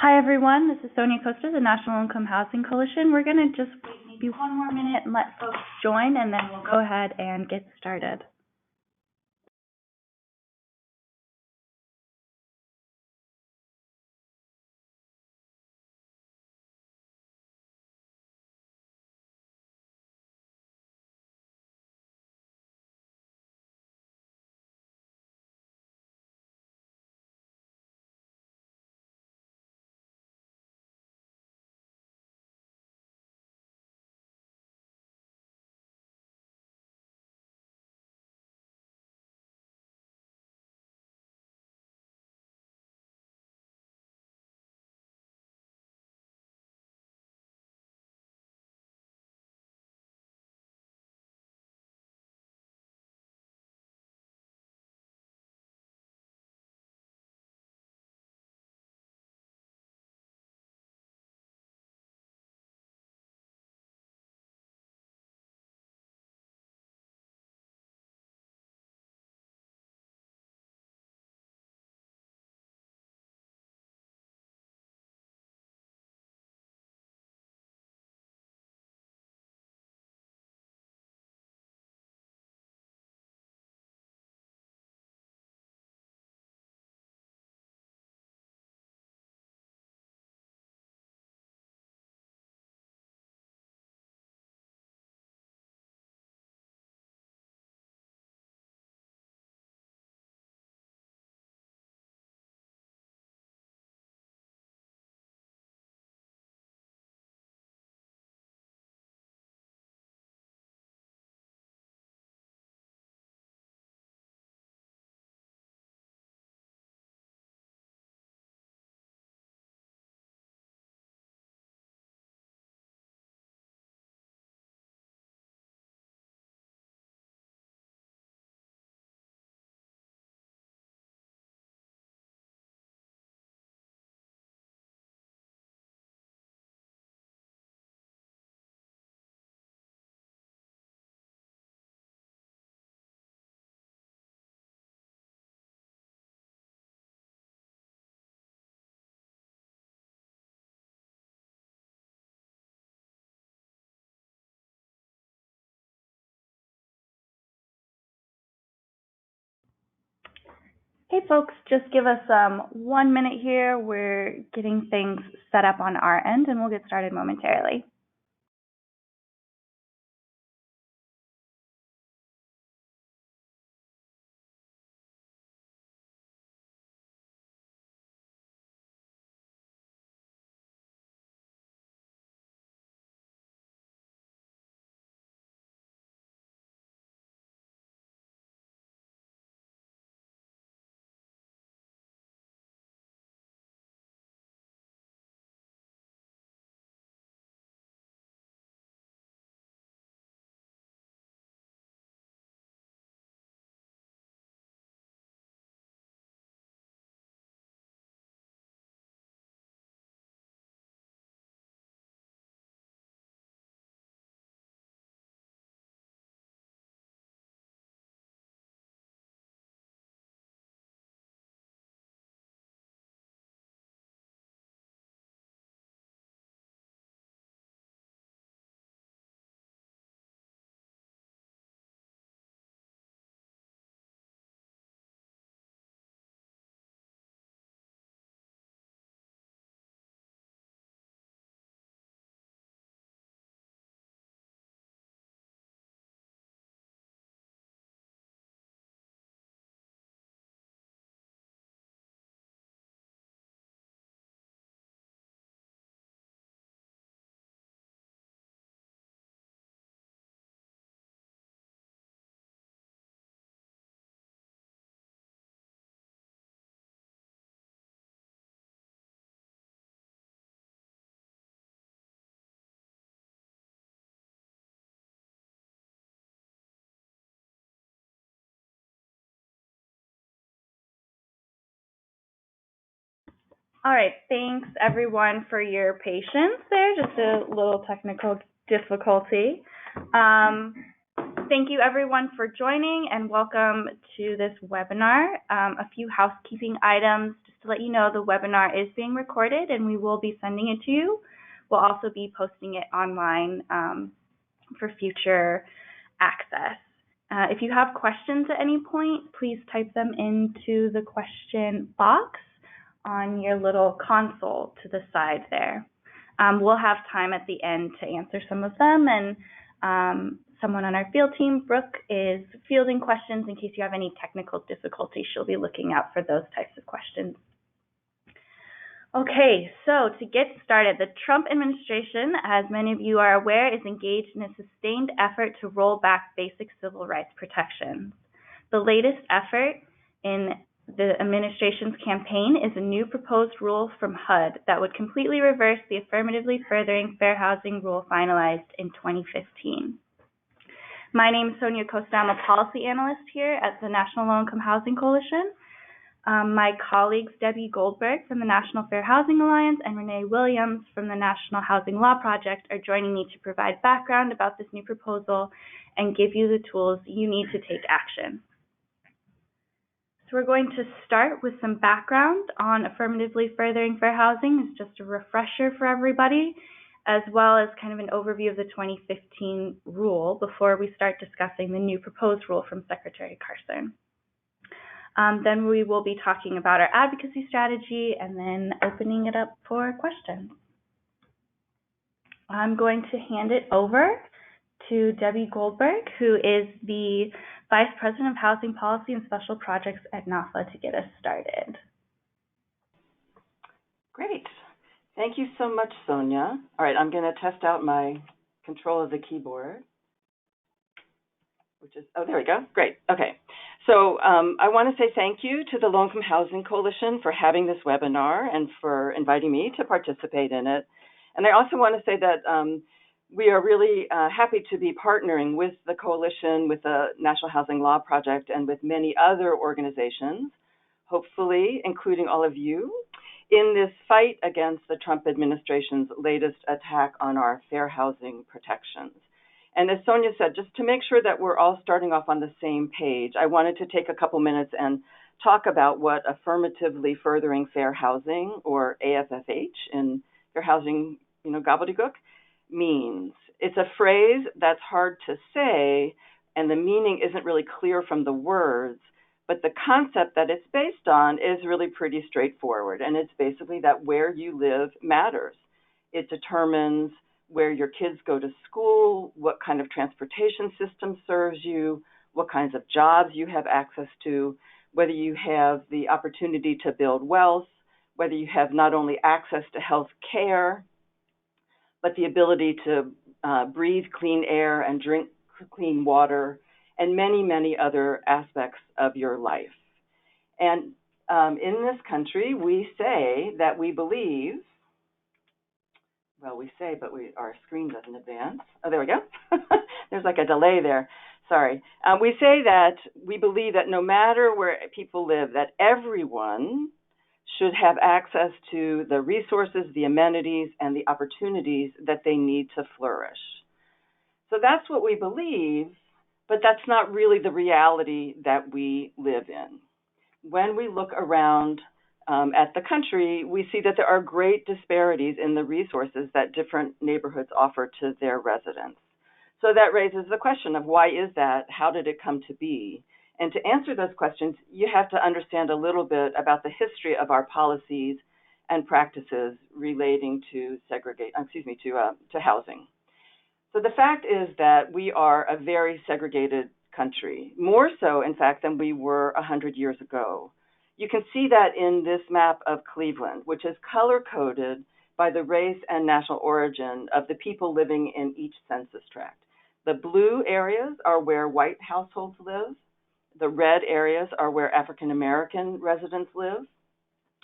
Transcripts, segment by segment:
Hi everyone, this is Sonia Costa, the National Income Housing Coalition. We're going to just wait maybe one more minute and let folks join, and then we'll go ahead and get started. Hey folks, just give us 1 minute here. We're getting things set up on our end, and we'll get started momentarily. All right, thanks everyone for your patience there. Just a little technical difficulty. Thank you everyone for joining and welcome to this webinar. A few housekeeping items just to let you know the webinar is being recorded and we will be sending it to you. We'll also be posting it online for future access. If you have questions at any point, please type them into the question box on your little console to the side there. We'll have time at the end to answer some of them, and someone on our field team, Brooke, is fielding questions in case you have any technical difficulties. She'll be looking out for those types of questions. Okay, so to get started, the Trump administration, as many of you are aware, is engaged in a sustained effort to roll back basic civil rights protections. The latest effort in the administration's campaign is a new proposed rule from HUD that would completely reverse the affirmatively furthering fair housing rule finalized in 2015. My name is Sonia Costa. I'm a policy analyst here at the National Low-Income Housing Coalition. My colleagues Debbie Goldberg from the National Fair Housing Alliance and Renee Williams from the National Housing Law Project are joining me to provide background about this new proposal and give you the tools you need to take action. So we're going to start with some background on affirmatively furthering fair housing. It's just a refresher for everybody, as well as kind of an overview of the 2015 rule before we start discussing the new proposed rule from Secretary Carson. Then we will be talking about our advocacy strategy and then opening it up for questions. I'm going to hand it over to Debbie Goldberg, who is the Vice President of Housing Policy and Special Projects at NAFA, to get us started. Great. Thank you so much, Sonia. All right, I'm going to test out my control of the keyboard, which is, oh, there we go. Great. Okay. So I want to say thank you to the Low-Income Housing Coalition for having this webinar and for inviting me to participate in it. And I also want to say that we are really happy to be partnering with the coalition, with the National Housing Law Project, and with many other organizations, hopefully including all of you, in this fight against the Trump administration's latest attack on our fair housing protections. And as Sonia said, just to make sure that we're all starting off on the same page, I wanted to take a couple minutes and talk about what affirmatively furthering fair housing, or AFFH in fair housing, gobbledygook, means. It's a phrase that's hard to say, and the meaning isn't really clear from the words, but the concept that it's based on is really pretty straightforward, and it's basically that where you live matters. It determines where your kids go to school, what kind of transportation system serves you, what kinds of jobs you have access to, whether you have the opportunity to build wealth, whether you have not only access to health care, but the ability to breathe clean air and drink clean water, and many, many other aspects of your life. And in this country, we say that we believe, well, we say, but our screen doesn't advance. Oh, there we go. There's like a delay there. Sorry. We say that we believe that no matter where people live, that everyone should have access to the resources, the amenities, and the opportunities that they need to flourish. So that's what we believe, but that's not really the reality that we live in. When we look around at the country, we see that there are great disparities in the resources that different neighborhoods offer to their residents. So that raises the question of why is that? How did it come to be? And to answer those questions, you have to understand a little bit about the history of our policies and practices relating to to housing. So the fact is that we are a very segregated country, more so, in fact, than we were 100 years ago. You can see that in this map of Cleveland, which is color-coded by the race and national origin of the people living in each census tract. The blue areas are where white households live. The red areas are where African-American residents live.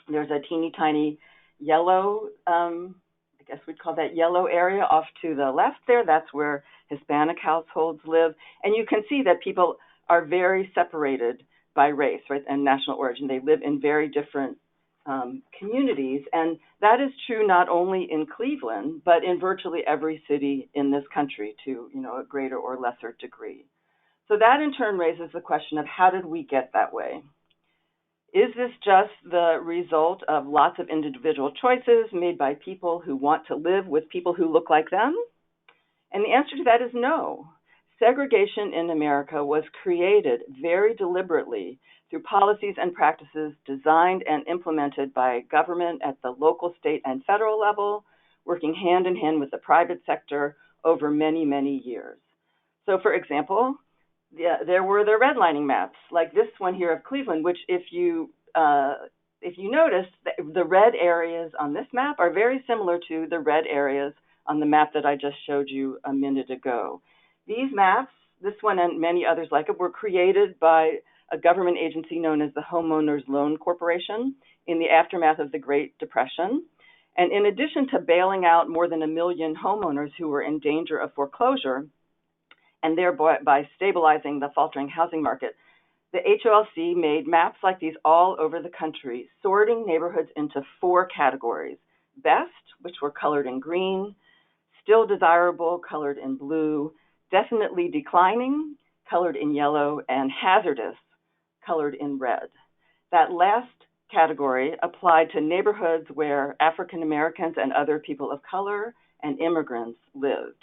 There's a teeny tiny yellow, I guess we'd call that yellow area off to the left there. That's where Hispanic households live. And you can see that people are very separated by race, right, and national origin. They live in very different communities, and that is true not only in Cleveland, but in virtually every city in this country to, a greater or lesser degree. So that in turn raises the question of how did we get that way? Is this just the result of lots of individual choices made by people who want to live with people who look like them? And the answer to that is no. Segregation in America was created very deliberately through policies and practices designed and implemented by government at the local, state, and federal level, working hand in hand with the private sector over many, many years. So, for example, there were the redlining maps, like this one here of Cleveland, which if you notice, the red areas on this map are very similar to the red areas on the map that I just showed you a minute ago. These maps, this one and many others like it, were created by a government agency known as the Homeowners Loan Corporation in the aftermath of the Great Depression. And in addition to bailing out more than 1 million homeowners who were in danger of foreclosure, and thereby stabilizing the faltering housing market, the HOLC made maps like these all over the country, sorting neighborhoods into 4 categories: best, which were colored in green; still desirable, colored in blue; definitely declining, colored in yellow; and hazardous, colored in red. That last category applied to neighborhoods where African Americans and other people of color and immigrants lived.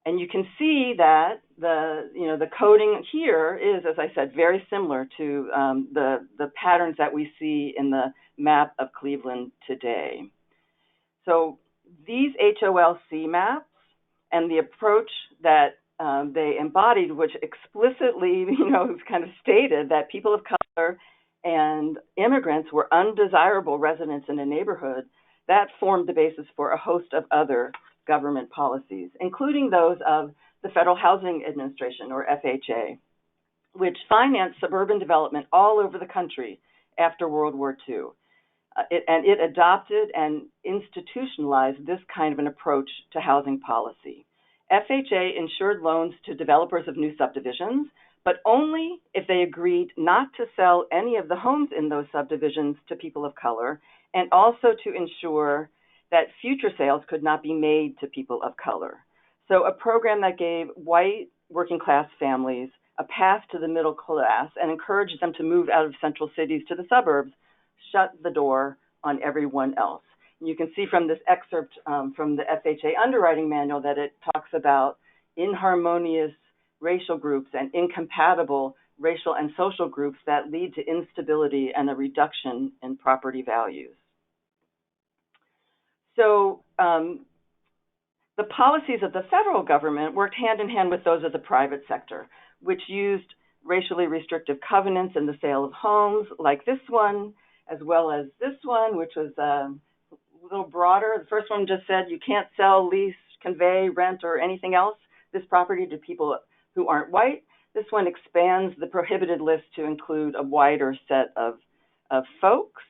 And you can see that the coding here is, as I said, very similar to the patterns that we see in the map of Cleveland today. So these HOLC maps and the approach that they embodied, which explicitly, kind of stated that people of color and immigrants were undesirable residents in a neighborhood, that formed the basis for a host of other government policies, including those of the Federal Housing Administration, or FHA, which financed suburban development all over the country after World War II. It adopted and institutionalized this kind of an approach to housing policy. FHA insured loans to developers of new subdivisions, but only if they agreed not to sell any of the homes in those subdivisions to people of color, and also to ensure that future sales could not be made to people of color. So a program that gave white working class families a path to the middle class and encouraged them to move out of central cities to the suburbs shut the door on everyone else. And you can see from this excerpt from the FHA Underwriting Manual that it talks about inharmonious racial groups and incompatible racial and social groups that lead to instability and a reduction in property values. So the policies of the federal government worked hand in hand with those of the private sector, which used racially restrictive covenants in the sale of homes, like this one, as well as this one, which was a little broader. The first one just said you can't sell, lease, convey, rent, or anything else this property to people who aren't white. This one expands the prohibited list to include a wider set of folks.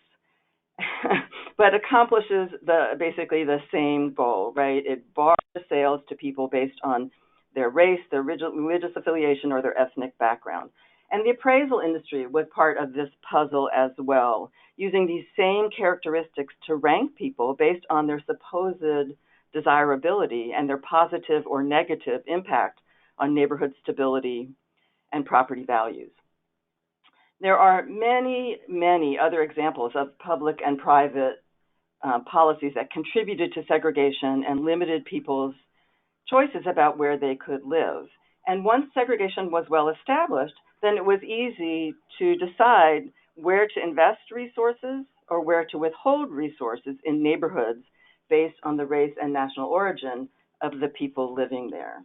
But accomplishes basically the same goal, right? It bars sales to people based on their race, their religious affiliation, or their ethnic background. And the appraisal industry was part of this puzzle as well, using these same characteristics to rank people based on their supposed desirability and their positive or negative impact on neighborhood stability and property values. There are many, many other examples of public and private policies that contributed to segregation and limited people's choices about where they could live. And once segregation was well established, then it was easy to decide where to invest resources or where to withhold resources in neighborhoods based on the race and national origin of the people living there.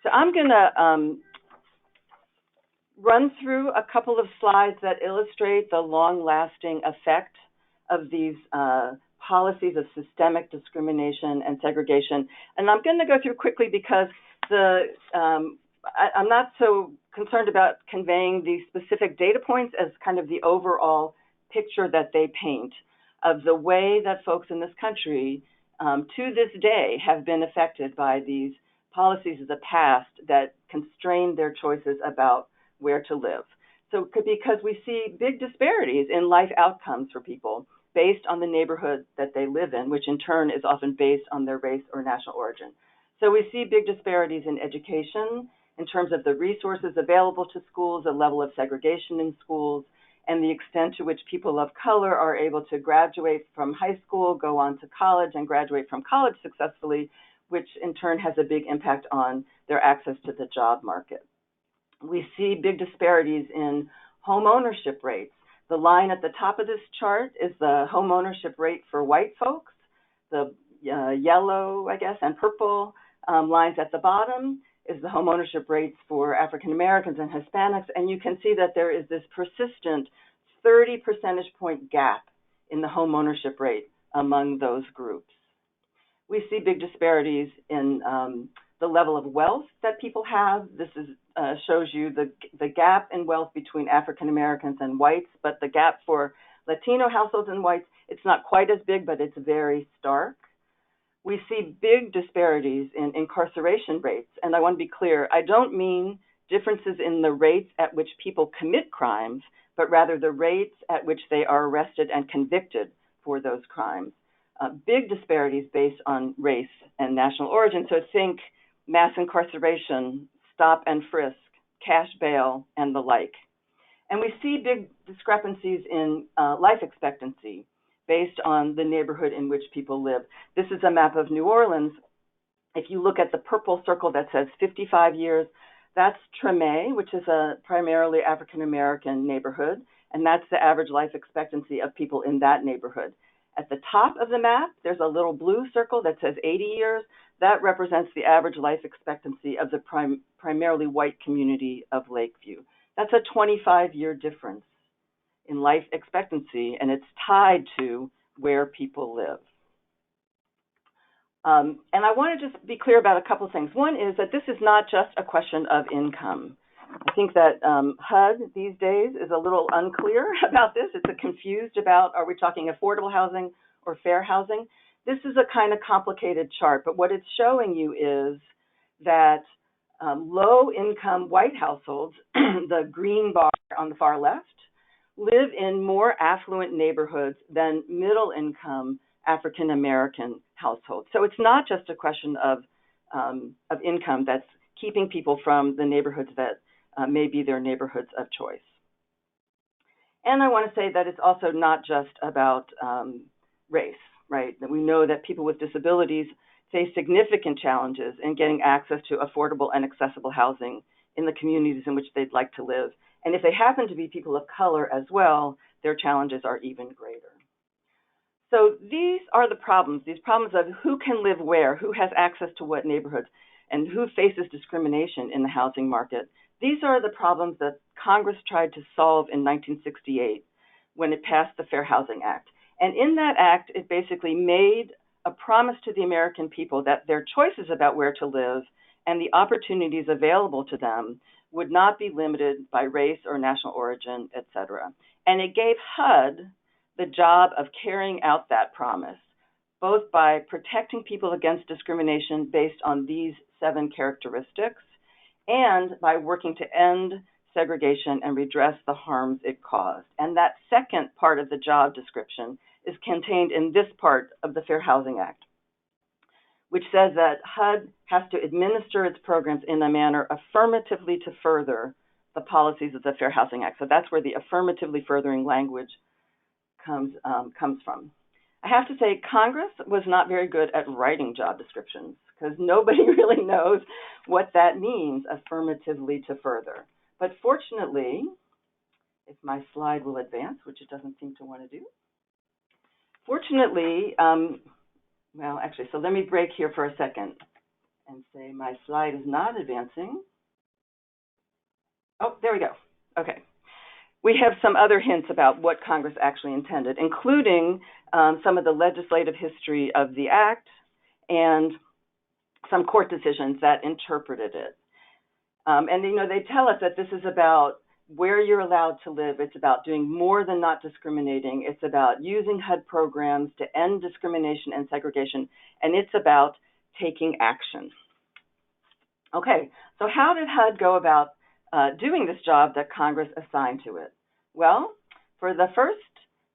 So I'm going to run through a couple of slides that illustrate the long-lasting effect of these policies of systemic discrimination and segregation. And I'm going to go through quickly because I'm not so concerned about conveying the specific data points as kind of the overall picture that they paint of the way that folks in this country to this day have been affected by these policies of the past that constrain their choices about where to live. So because we see big disparities in life outcomes for people based on the neighborhood that they live in, which in turn is often based on their race or national origin. So we see big disparities in education in terms of the resources available to schools, the level of segregation in schools, and the extent to which people of color are able to graduate from high school, go on to college, and graduate from college successfully, which in turn has a big impact on their access to the job market. We see big disparities in home ownership rates. The line at the top of this chart is the home ownership rate for white folks. The yellow, I guess, and purple lines at the bottom is the home ownership rates for African Americans and Hispanics, and you can see that there is this persistent 30 percentage point gap in the home ownership rate among those groups. We see big disparities in the level of wealth that people have. This shows you the gap in wealth between African Americans and whites, but the gap for Latino households and whites, it's not quite as big, but it's very stark. We see big disparities in incarceration rates, and I want to be clear, I don't mean differences in the rates at which people commit crimes, but rather the rates at which they are arrested and convicted for those crimes. Big disparities based on race and national origin, so think mass incarceration, stop and frisk, cash bail, and the like. And we see big discrepancies in life expectancy based on the neighborhood in which people live. This is a map of New Orleans. If you look at the purple circle that says 55 years, that's Treme, which is a primarily African-American neighborhood, and that's the average life expectancy of people in that neighborhood. At the top of the map, there's a little blue circle that says 80 years. That represents the average life expectancy of the primarily white community of Lakeview. That's a 25-year difference in life expectancy, and it's tied to where people live. And I want to just be clear about a couple things. One is that this is not just a question of income. I think that HUD these days is a little unclear about this. It's confused about, are we talking affordable housing or fair housing? This is a kind of complicated chart, but what it's showing you is that low-income white households, the green bar on the far left, live in more affluent neighborhoods than middle-income African-American households. So it's not just a question of income that's keeping people from the neighborhoods that may be their neighborhoods of choice. And I want to say that it's also not just about race, right? That we know that people with disabilities face significant challenges in getting access to affordable and accessible housing in the communities in which they'd like to live. And if they happen to be people of color as well, their challenges are even greater. So these are the problems, these problems of who can live where, who has access to what neighborhoods, and who faces discrimination in the housing market. These are the problems that Congress tried to solve in 1968 when it passed the Fair Housing Act. And in that act, it basically made a promise to the American people that their choices about where to live and the opportunities available to them would not be limited by race or national origin, et cetera. And it gave HUD the job of carrying out that promise, both by protecting people against discrimination based on these 7 characteristics and by working to end segregation and redress the harms it caused. And that second part of the job description is contained in this part of the Fair Housing Act, which says that HUD has to administer its programs in a manner affirmatively to further the policies of the Fair Housing Act. So that's where the affirmatively furthering language comes from. I have to say, Congress was not very good at writing job descriptions because nobody really knows what that means, affirmatively to further. But fortunately, if my slide will advance, which it doesn't seem to want to do, fortunately, well, actually, so let me break here for a second and say my slide is not advancing. Oh, there we go. Okay. We have some other hints about what Congress actually intended, including some of the legislative history of the act and some court decisions that interpreted it. And, you know, they tell us that this is about where you're allowed to live. It's about doing more than not discriminating. It's about using HUD programs to end discrimination and segregation, and it's about taking action. Okay, so how did HUD go about doing this job that Congress assigned to it? Well, for the first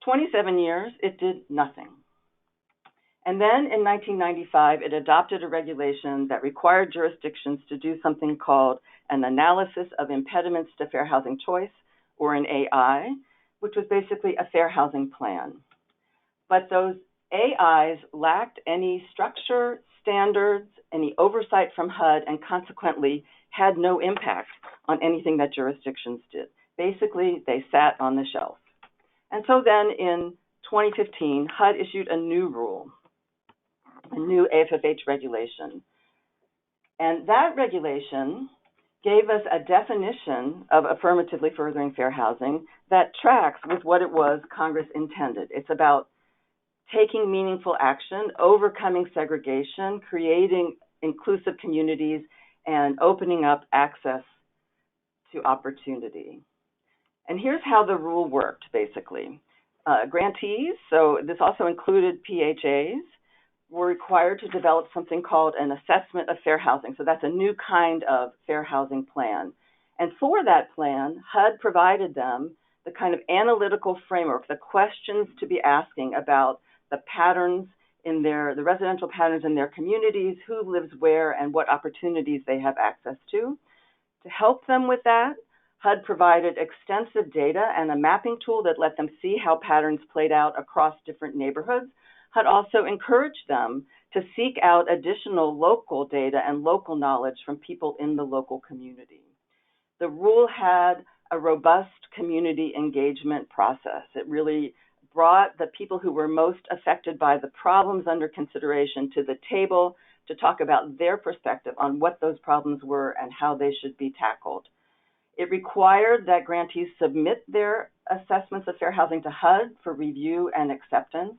27 years, it did nothing. And then in 1995, it adopted a regulation that required jurisdictions to do something called an analysis of impediments to fair housing choice, or an AI, which was basically a fair housing plan. But those AIs lacked any structure, standards, any oversight from HUD, and consequently had no impact on anything that jurisdictions did. Basically, they sat on the shelf. And so then in 2015, HUD issued a new rule, a new AFFH regulation. And that regulation gave us a definition of affirmatively furthering fair housing that tracks with what it was Congress intended. It's about taking meaningful action, overcoming segregation, creating inclusive communities, and opening up access to opportunity. And here's how the rule worked, basically. Grantees, so this also included PHAs, were required to develop something called an assessment of fair housing. So that's a new kind of fair housing plan. And for that plan, HUD provided them the kind of analytical framework, the questions to be asking about the patterns in the residential patterns in their communities, who lives where, and what opportunities they have access to. To help them with that, HUD provided extensive data and a mapping tool that let them see how patterns played out across different neighborhoods. HUD also encouraged them to seek out additional local data and local knowledge from people in the local community. The rule had a robust community engagement process. It really brought the people who were most affected by the problems under consideration to the table to talk about their perspective on what those problems were and how they should be tackled. It required that grantees submit their assessments of fair housing to HUD for review and acceptance.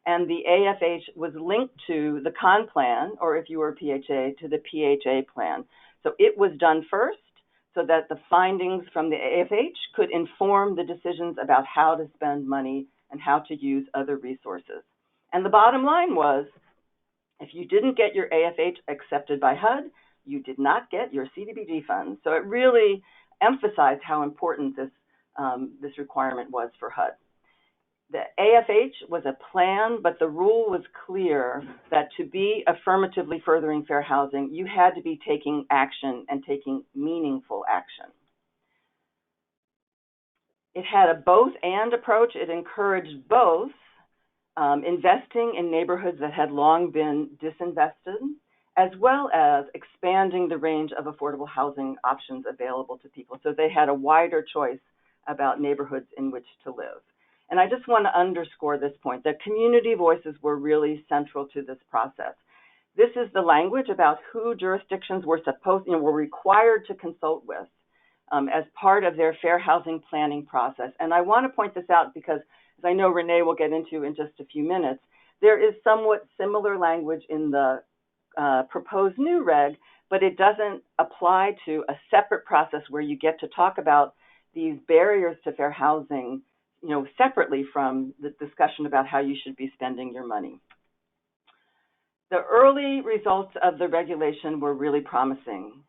And the AFH was linked to the CON plan, or if you were a PHA, to the PHA plan. So it was done first so that the findings from the AFH could inform the decisions about how to spend money and how to use other resources. And the bottom line was, if you didn't get your AFH accepted by HUD, you did not get your CDBG funds. So it really emphasized how important this requirement was for HUD. The AFH was a plan, but the rule was clear that to be affirmatively furthering fair housing, you had to be taking action and taking meaningful action. It had a both-and approach. It encouraged both investing in neighborhoods that had long been disinvested, as well as expanding the range of affordable housing options available to people. So they had a wider choice about neighborhoods in which to live. And I just want to underscore this point, that community voices were really central to this process. This is the language about who jurisdictions were were required to consult with as part of their fair housing planning process. And I want to point this out because, as I know Renee will get into in just a few minutes, there is somewhat similar language in the proposed new reg, but it doesn't apply to a separate process where you get to talk about these barriers to fair housing, separately from the discussion about how you should be spending your money. The early results of the regulation were really promising.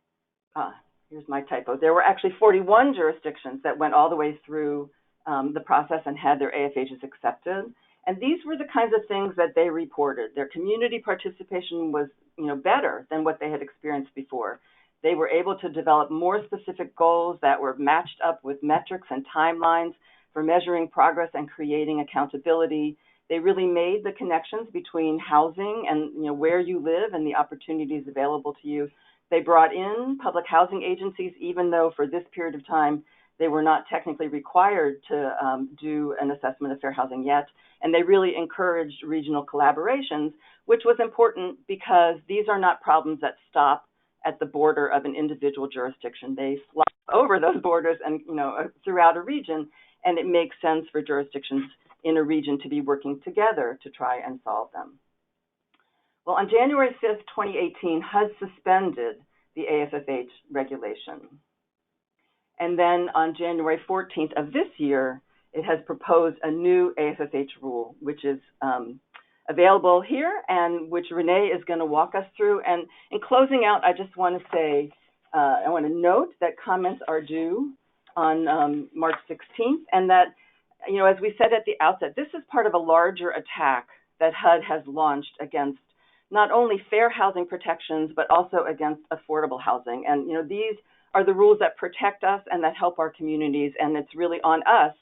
Here's my typo. There were actually 41 jurisdictions that went all the way through the process and had their AFHs accepted. And these were the kinds of things that they reported. Their community participation was, better than what they had experienced before. They were able to develop more specific goals that were matched up with metrics and timelines for measuring progress and creating accountability. They really made the connections between housing and where you live and the opportunities available to you. They brought in public housing agencies, even though for this period of time they were not technically required to do an assessment of fair housing yet. And they really encouraged regional collaborations, which was important because these are not problems that stop at the border of an individual jurisdiction. They fly over those borders and throughout a region, and it makes sense for jurisdictions in a region to be working together to try and solve them. Well, on January 5th, 2018, HUD suspended the AFFH regulation. And then on January 14th of this year, it has proposed a new AFFH rule, which is available here and which Renee is going to walk us through. And in closing out, I just want to say, I want to note that comments are due on March 16th, and that, as we said at the outset, this is part of a larger attack that HUD has launched against not only fair housing protections, but also against affordable housing. And, these are the rules that protect us and that help our communities. And it's really on us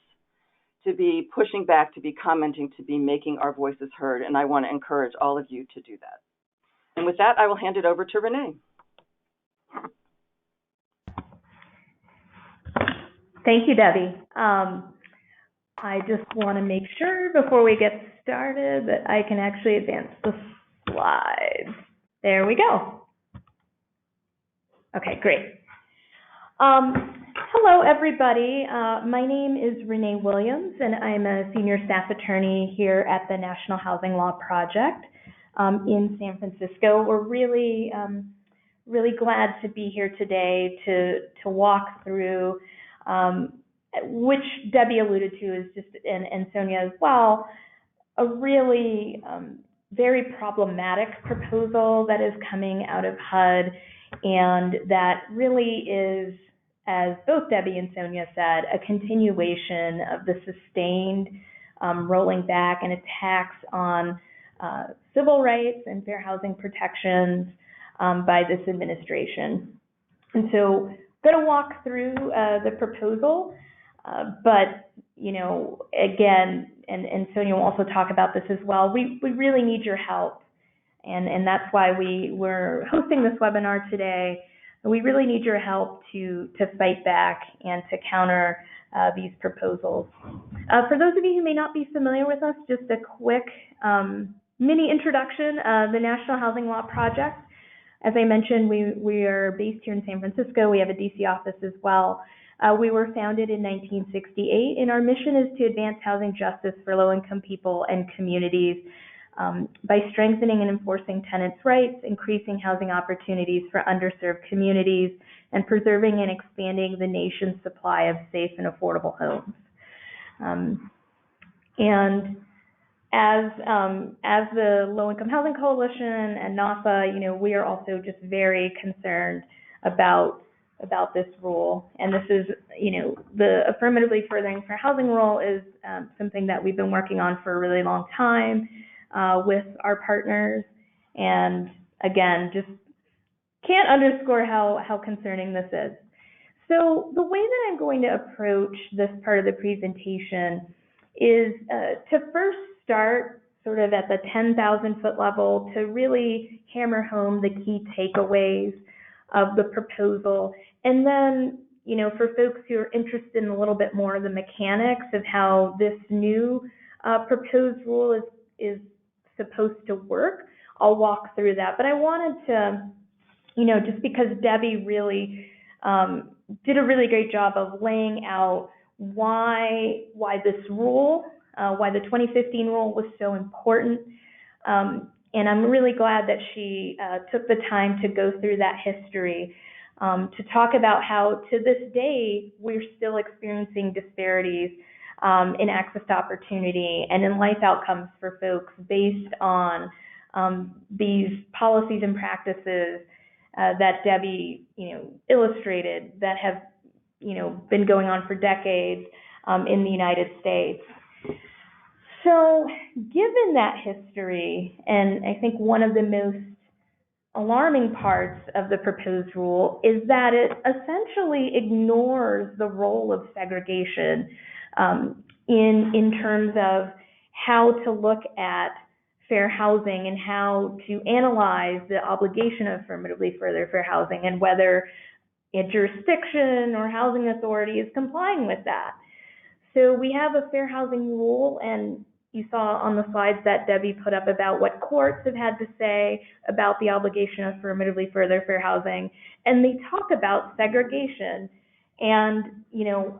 to be pushing back, to be commenting, to be making our voices heard. And I want to encourage all of you to do that. And with that, I will hand it over to Renee. Thank you, Debbie. I just want to make sure before we get started that I can actually advance the slides. There we go. Okay, great. Hello, everybody. My name is Renee Williams, and I'm a senior staff attorney here at the National Housing Law Project in San Francisco. We're really glad to be here today to walk through, which Debbie alluded to is just, and Sonia as well, a really very problematic proposal that is coming out of HUD, and that really is, as both Debbie and Sonia said, a continuation of the sustained rolling back and attacks on civil rights and fair housing protections by this administration. And so I'm going to walk through the proposal, but, again, and Sonia will also talk about this as well, we really need your help. And that's why we're hosting this webinar today. We really need your help to fight back and to counter these proposals. For those of you who may not be familiar with us, just a quick mini introduction. The National Housing Law Project, as I mentioned, we are based here in San Francisco. We have a DC office as well. We were founded in 1968, and our mission is to advance housing justice for low-income people and communities by strengthening and enforcing tenants' rights, increasing housing opportunities for underserved communities, and preserving and expanding the nation's supply of safe and affordable homes. And as the Low Income Housing Coalition and NAFA, we are also just very concerned about this rule. And this is, the affirmatively furthering fair housing rule is something that we've been working on for a really long time with our partners. And again, just can't underscore how concerning this is. So the way that I'm going to approach this part of the presentation is to first start sort of at the 10,000-foot level to really hammer home the key takeaways of the proposal. And then, for folks who are interested in a little bit more of the mechanics of how this new proposed rule is supposed to work, I'll walk through that. But I wanted to, just because Debbie really did a really great job of laying out why this rule, why the 2015 rule was so important. And I'm really glad that she took the time to go through that history to talk about how, to this day, we're still experiencing disparities in access to opportunity and in life outcomes for folks based on these policies and practices that Debbie, illustrated that have, been going on for decades in the United States. So given that history, and I think one of the most alarming parts of the proposed rule is that it essentially ignores the role of segregation in terms of how to look at fair housing and how to analyze the obligation of affirmatively further fair housing and whether a jurisdiction or housing authority is complying with that. So we have a fair housing rule, and you saw on the slides that Debbie put up about what courts have had to say about the obligation of affirmatively further fair housing, and they talk about segregation. And,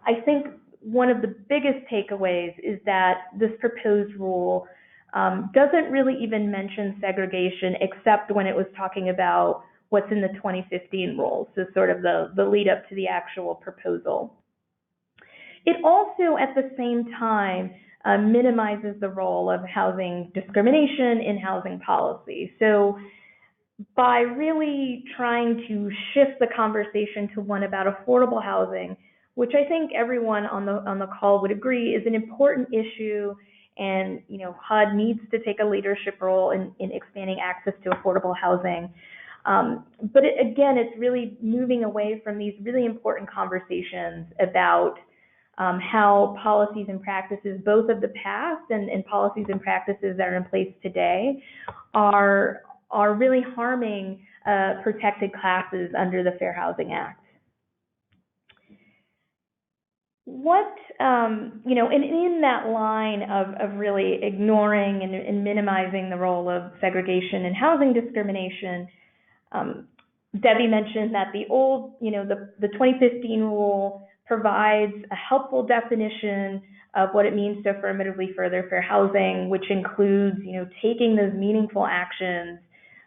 I think one of the biggest takeaways is that this proposed rule doesn't really even mention segregation except when it was talking about what's in the 2015 rule, so sort of the lead up to the actual proposal. It also, at the same time, minimizes the role of housing discrimination in housing policy. So by really trying to shift the conversation to one about affordable housing, which I think everyone on the call would agree is an important issue and HUD needs to take a leadership role in expanding access to affordable housing. But again, it's really moving away from these really important conversations about how policies and practices, both of the past and policies and practices that are in place today, are really harming protected classes under the Fair Housing Act. And in that line of really ignoring and minimizing the role of segregation and housing discrimination, Debbie mentioned that the old, the 2015 rule provides a helpful definition of what it means to affirmatively further fair housing, which includes, taking those meaningful actions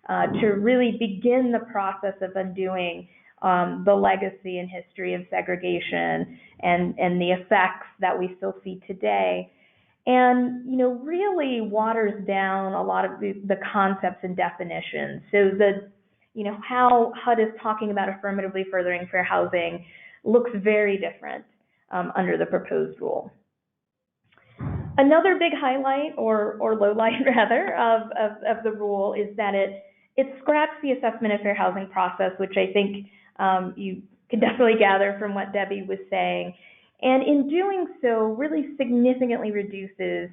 to really begin the process of undoing the legacy and history of segregation and the effects that we still see today. And, really waters down a lot of the concepts and definitions. So how HUD is talking about affirmatively furthering fair housing looks very different under the proposed rule. Another big highlight, or low light rather, of the rule is that it scraps the assessment of fair housing process, which I think you can definitely gather from what Debbie was saying. And in doing so, really significantly reduces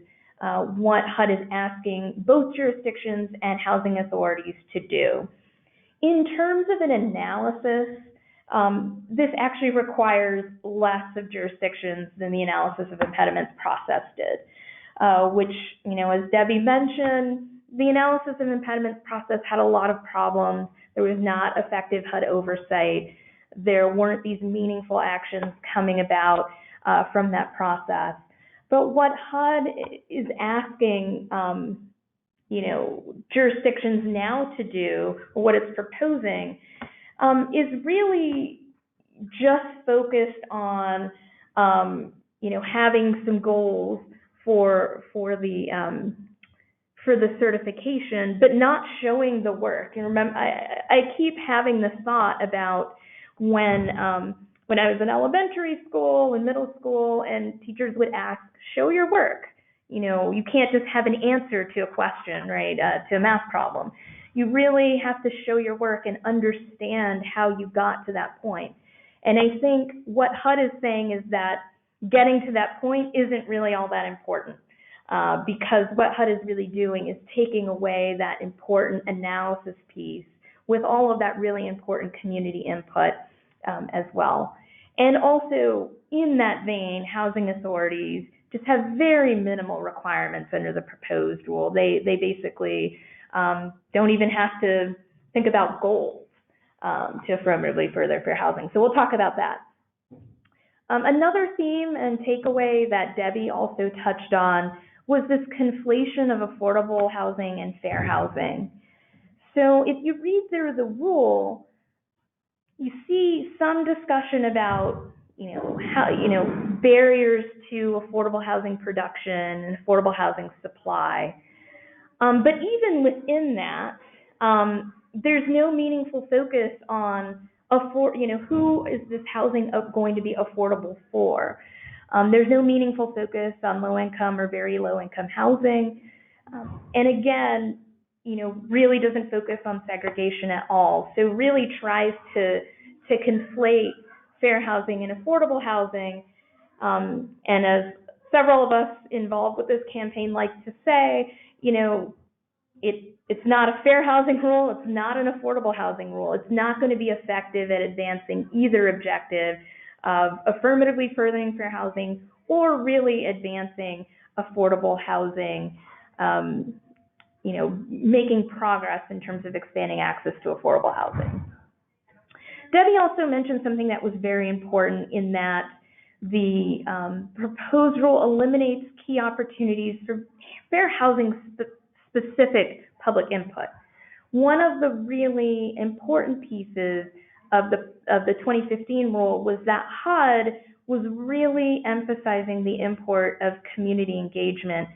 what HUD is asking both jurisdictions and housing authorities to do. In terms of an analysis, this actually requires less of jurisdictions than the analysis of impediments process did, which, as Debbie mentioned, the analysis of impediments process had a lot of problems. There was not effective HUD oversight. There weren't these meaningful actions coming about from that process. But what HUD is asking jurisdictions now to do, or what it's proposing, is really just focused on, having some goals for the certification, but not showing the work. And remember, I keep having this thought about when I was in elementary school and middle school, and teachers would ask, "Show your work." You can't just have an answer to a question, right, to a math problem. You really have to show your work and understand how you got to that point. And I think what HUD is saying is that getting to that point isn't really all that important, because what HUD is really doing is taking away that important analysis piece with all of that really important community input as well. And also, in that vein, housing authorities just have very minimal requirements under the proposed rule. They basically don't even have to think about goals to affirmatively further fair housing. So we'll talk about that. Another theme and takeaway that Debbie also touched on was this conflation of affordable housing and fair housing. So if you read through the rule, you see some discussion about barriers to affordable housing production and affordable housing supply. But even within that, there's no meaningful focus on who is this housing going to be affordable for. There's no meaningful focus on low-income or very low-income housing. And again, really doesn't focus on segregation at all. So really tries to conflate fair housing and affordable housing. And as several of us involved with this campaign like to say, it's not a fair housing rule, it's not an affordable housing rule. It's not going to be effective at advancing either objective of affirmatively furthering fair housing or really advancing affordable housing, making progress in terms of expanding access to affordable housing. Debbie also mentioned something that was very important, in that the proposed rule eliminates key opportunities for fair housing specific public input. One of the really important pieces of the 2015 rule was that HUD was really emphasizing the import of community engagement,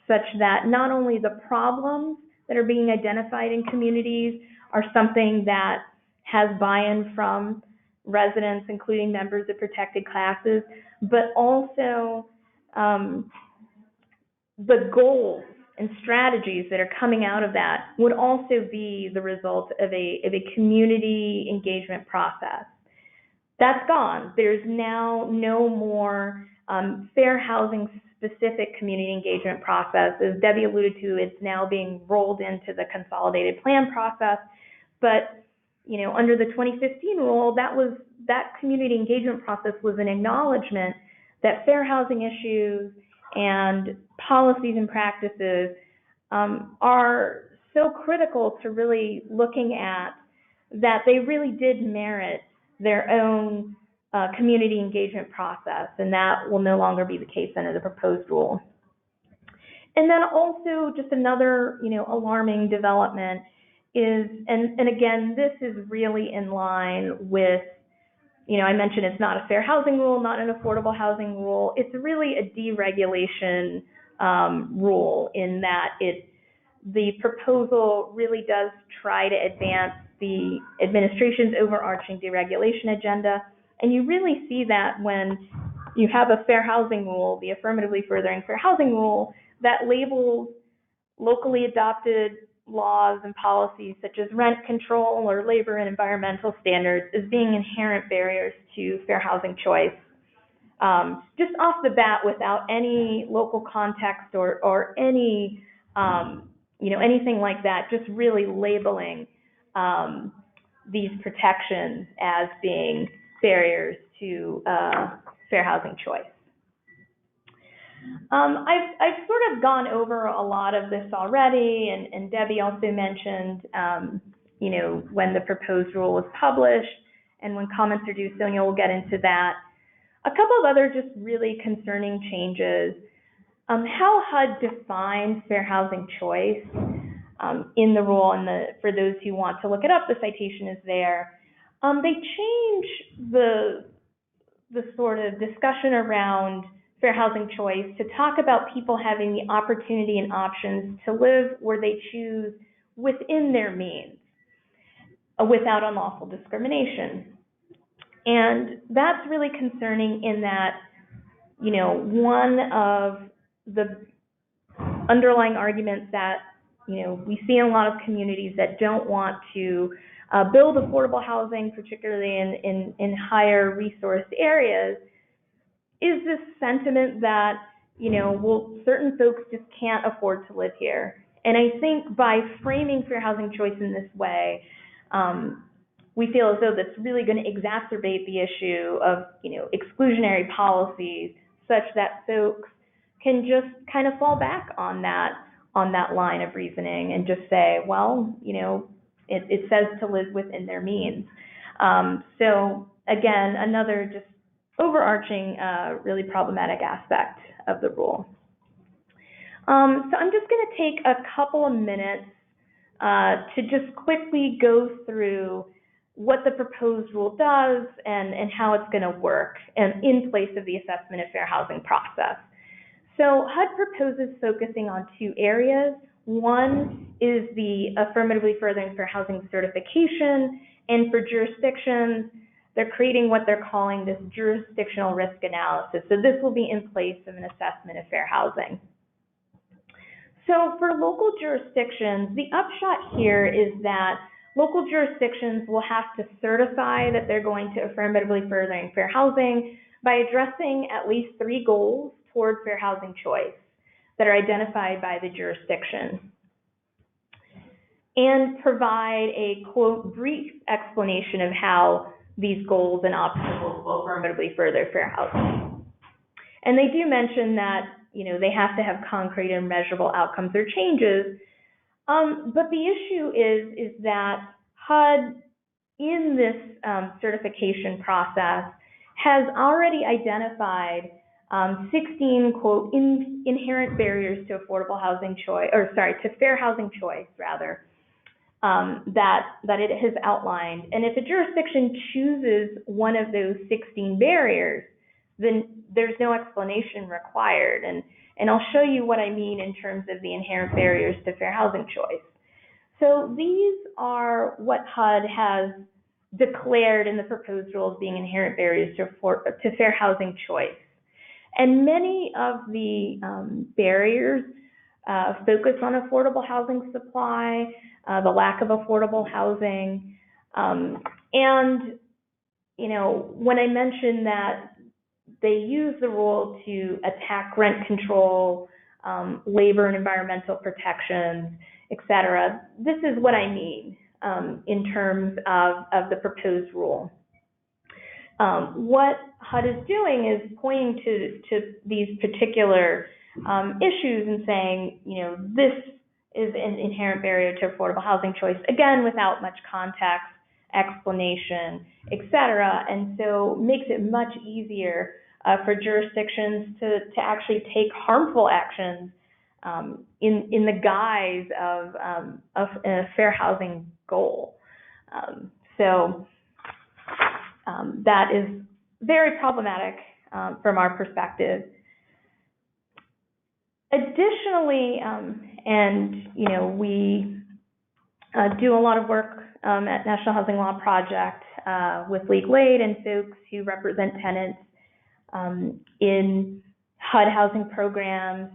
such that not only the problems that are being identified in communities are something that has buy-in from residents, including members of protected classes, but also the goals and strategies that are coming out of that would also be the result of a community engagement process. That's gone. There's now no more fair housing specific community engagement process. As Debbie alluded to, it's now being rolled into the consolidated plan process. But under the 2015 rule, that community engagement process was an acknowledgement that fair housing issues and policies and practices are so critical to really looking at that they really did merit their own community engagement process, and that will no longer be the case under the proposed rule. And then also just another alarming development is, and again, this is really in line with, I mentioned it's not a fair housing rule, not an affordable housing rule. It's really a deregulation rule in that the proposal really does try to advance the administration's overarching deregulation agenda. And you really see that when you have a fair housing rule, the affirmatively furthering fair housing rule, that labels locally adopted laws and policies such as rent control or labor and environmental standards as being inherent barriers to fair housing choice. Just off the bat, without any local context or any anything like that, just really labeling these protections as being barriers to fair housing choice. I've sort of gone over a lot of this already, and Debbie also mentioned, when the proposed rule was published and when comments are due, Sonia will get into that. A couple of other just really concerning changes. How HUD defines fair housing choice in the rule, and for those who want to look it up, the citation is there. They change the sort of discussion around fair housing choice to talk about people having the opportunity and options to live where they choose within their means, without unlawful discrimination. And that's really concerning in that, one of the underlying arguments that, we see in a lot of communities that don't want to build affordable housing, particularly in higher resourced areas, is this sentiment that, certain folks just can't afford to live here. And I think by framing fair housing choice in this way, we feel as though that's really going to exacerbate the issue of, exclusionary policies such that folks can just kind of fall back on that line of reasoning and just say, well, it says to live within their means. So again, another just overarching, really problematic aspect of the rule. So I'm just going to take a couple of minutes to just quickly go through what the proposed rule does and how it's going to work and in place of the assessment of fair housing process. So HUD proposes focusing on two areas. One is the affirmatively furthering fair housing certification, and for jurisdictions, they're creating what they're calling this jurisdictional risk analysis. So this will be in place of an assessment of fair housing. So for local jurisdictions, the upshot here is that local jurisdictions will have to certify that they're going to affirmatively furthering fair housing by addressing at least 3 goals toward fair housing choice that are identified by the jurisdiction, and provide a, quote, brief explanation of how these goals and obstacles will affirmatively further fair housing. And they do mention that, they have to have concrete and measurable outcomes or changes, but the issue is that HUD, in this certification process, has already identified 16, quote, inherent barriers to affordable housing choice, to fair housing choice, rather, that it has outlined. And if a jurisdiction chooses one of those 16 barriers, then there's no explanation required. And I'll show you what I mean in terms of the inherent barriers to fair housing choice. So these are what HUD has declared in the proposed rule as being inherent barriers to fair housing choice. And many of the barriers focus on affordable housing supply, the lack of affordable housing. And, you know, when I mentioned that they use the rule to attack rent control, labor and environmental protections, et cetera, this is what I mean in terms of the proposed rule. What HUD is doing is pointing to these particular issues and saying, you know, this is an inherent barrier to affordable housing choice, again, without much context, explanation, et cetera, and so makes it much easier for jurisdictions to actually take harmful actions in the guise of a fair housing goal. That is very problematic from our perspective. Additionally, and you know, we do a lot of work at National Housing Law Project with legal aid and folks who represent tenants in HUD housing programs,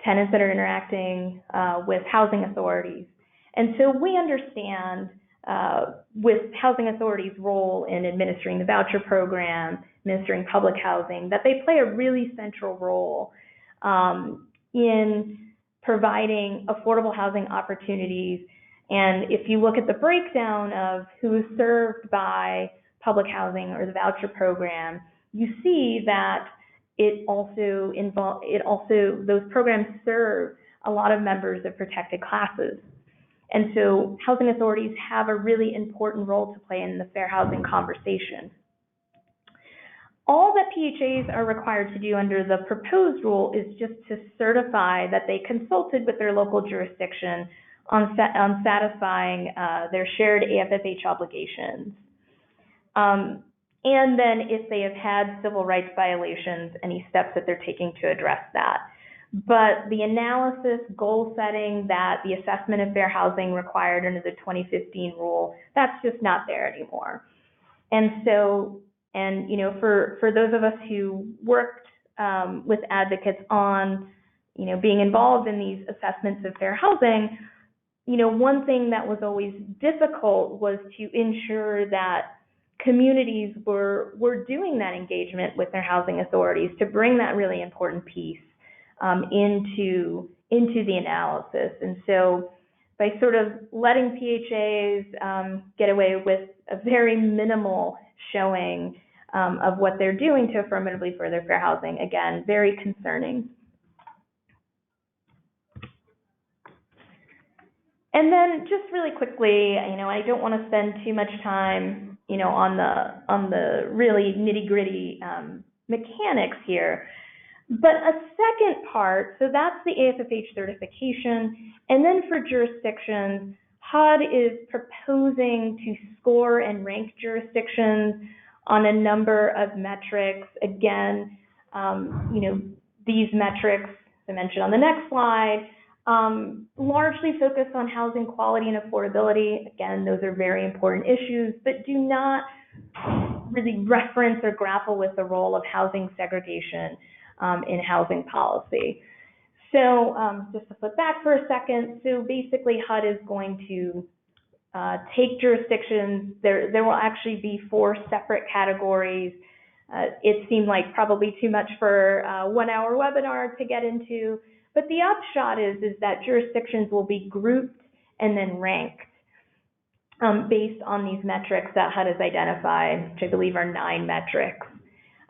tenants that are interacting with housing authorities. And so we understand with housing authorities' role in administering the voucher program, administering public housing, that they play a really central role in providing affordable housing opportunities. And if you look at the breakdown of who is served by public housing or the voucher program, you see that those programs serve a lot of members of protected classes. And so housing authorities have a really important role to play in the fair housing conversation. All that PHAs are required to do under the proposed rule is just to certify that they consulted with their local jurisdiction on satisfying their shared AFFH obligations. And then if they have had civil rights violations, any steps that they're taking to address that. But the analysis, goal setting, that the assessment of fair housing required under the 2015 rule, that's just not there anymore. And so, and you know, for those of us who worked with advocates on, you know, being involved in these assessments of fair housing, you know, one thing that was always difficult was to ensure that communities were doing that engagement with their housing authorities to bring that really important piece into the analysis. And so by sort of letting PHAs get away with a very minimal showing of what they're doing to affirmatively further fair housing, again, very concerning. And then just really quickly, you know, I don't want to spend too much time, you know, on the really nitty-gritty mechanics here. But a second part, so that's the AFFH certification, and then for jurisdictions, HUD is proposing to score and rank jurisdictions on a number of metrics. Again, you know, these metrics, as I mentioned on the next slide, largely focus on housing quality and affordability. Again, those are very important issues, but do not really reference or grapple with the role of housing segregation in housing policy. So just to flip back for a second, so basically HUD is going to take jurisdictions. There will actually be 4 separate categories. It seemed like probably too much for a 1-hour webinar to get into, but the upshot is that jurisdictions will be grouped and then ranked based on these metrics that HUD has identified, which I believe are 9 metrics.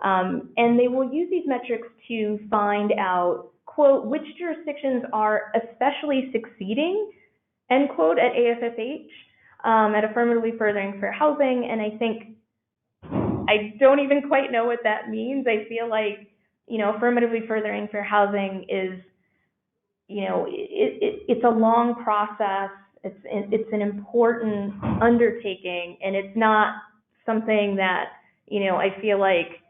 And they will use these metrics to find out, quote, which jurisdictions are especially succeeding, end quote, at AFFH, at affirmatively furthering fair housing. And I think, I don't even quite know what that means. I feel like, you know, affirmatively furthering fair housing is, you know, it's a long process. It's an important undertaking, and it's not something that, you know, I feel like,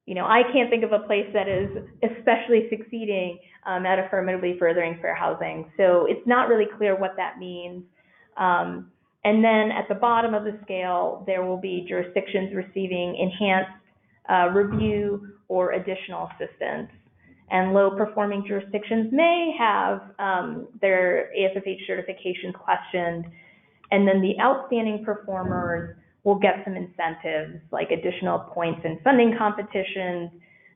you know, I can't think of a place that is especially succeeding at affirmatively furthering fair housing. So it's not really clear what that means. And then at the bottom of the scale, there will be jurisdictions receiving enhanced review or additional assistance. And low-performing jurisdictions may have their AFFH certifications questioned, and then the outstanding performers will get some incentives like additional points in funding competitions,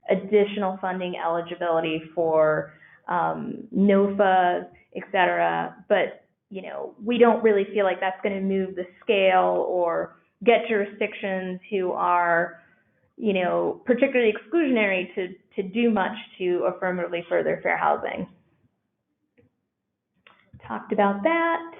additional funding eligibility for NOFAs, et cetera. But, you know, we don't really feel like that's going to move the scale or get jurisdictions who are, you know, particularly exclusionary to do much to affirmatively further fair housing. Talked about that.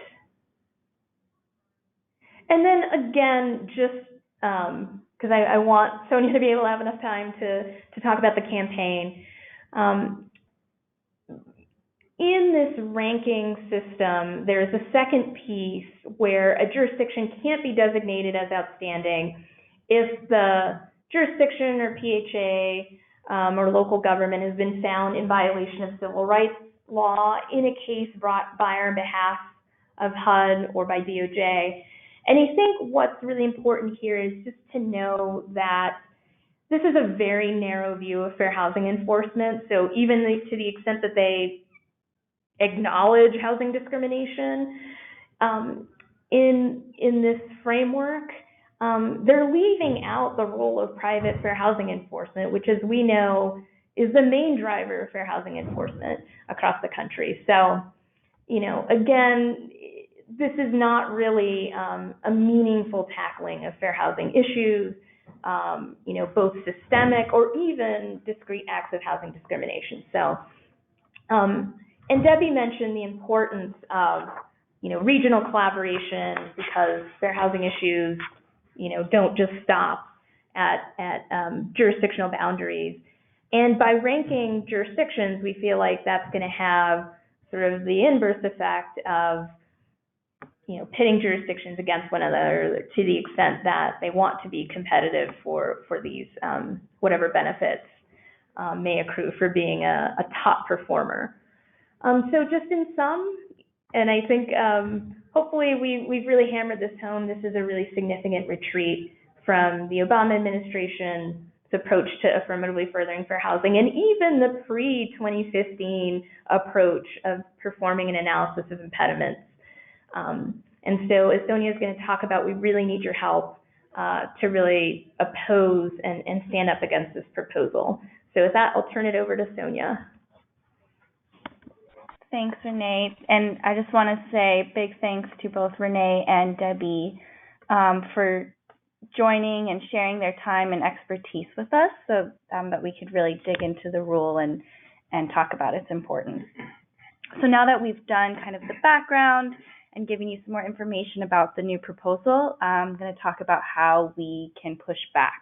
And then again, just because I want Sonia to be able to have enough time to talk about the campaign. In this ranking system, there's a second piece where a jurisdiction can't be designated as outstanding if the jurisdiction or PHA or local government has been found in violation of civil rights law in a case brought by or on behalf of HUD or by DOJ. And I think what's really important here is just to know that this is a very narrow view of fair housing enforcement. So even to the extent that they acknowledge housing discrimination in this framework, they're leaving out the role of private fair housing enforcement, which, as we know, is the main driver of fair housing enforcement across the country. So, you know, again, this is not really a meaningful tackling of fair housing issues, you know, both systemic or even discrete acts of housing discrimination. So, and Debbie mentioned the importance of, you know, regional collaboration, because fair housing issues, you know, don't just stop at jurisdictional boundaries. And by ranking jurisdictions, we feel like that's going to have sort of the inverse effect of, you know, pitting jurisdictions against one another to the extent that they want to be competitive for these whatever benefits may accrue for being a top performer. So just in sum, and I think hopefully we've really hammered this home, this is a really significant retreat from the Obama administration's approach to affirmatively furthering fair housing, and even the pre-2015 approach of performing an analysis of impediments. And so, as Sonia is going to talk about, we really need your help to really oppose and stand up against this proposal. So with that, I'll turn it over to Sonia. Thanks, Renee. And I just want to say big thanks to both Renee and Debbie for joining and sharing their time and expertise with us, so that we could really dig into the rule and talk about its importance. So now that we've done kind of the background and given you some more information about the new proposal, I'm going to talk about how we can push back.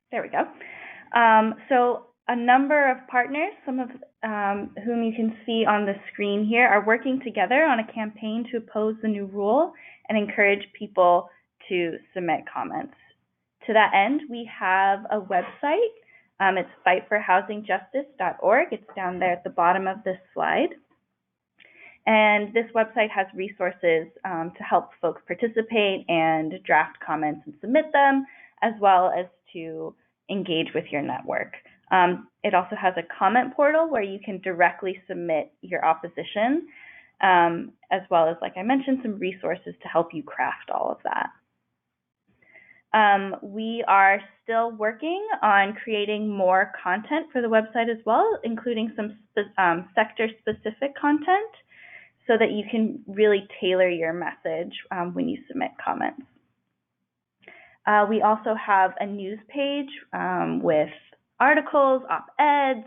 There we go. So a number of partners, some of whom you can see on the screen here, are working together on a campaign to oppose the new rule and encourage people to submit comments. To that end, we have a website. It's fightforhousingjustice.org. It's down there at the bottom of this slide. And this website has resources to help folks participate and draft comments and submit them, as well as to engage with your network. It also has a comment portal where you can directly submit your opposition, as well as, like I mentioned, some resources to help you craft all of that. We are still working on creating more content for the website as well, including some sector-specific content so that you can really tailor your message when you submit comments. We also have a news page with articles, op-eds.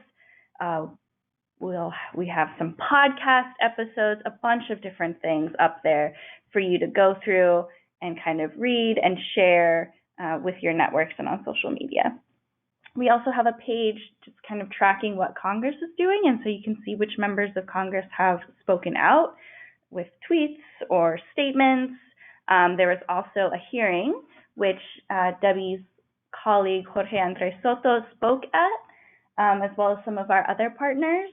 We have some podcast episodes, a bunch of different things up there for you to go through and kind of read and share with your networks and on social media. We also have a page just kind of tracking what Congress is doing, and so you can see which members of Congress have spoken out with tweets or statements. There was also a hearing which Debbie's colleague Jorge Andres Soto spoke at, as well as some of our other partners,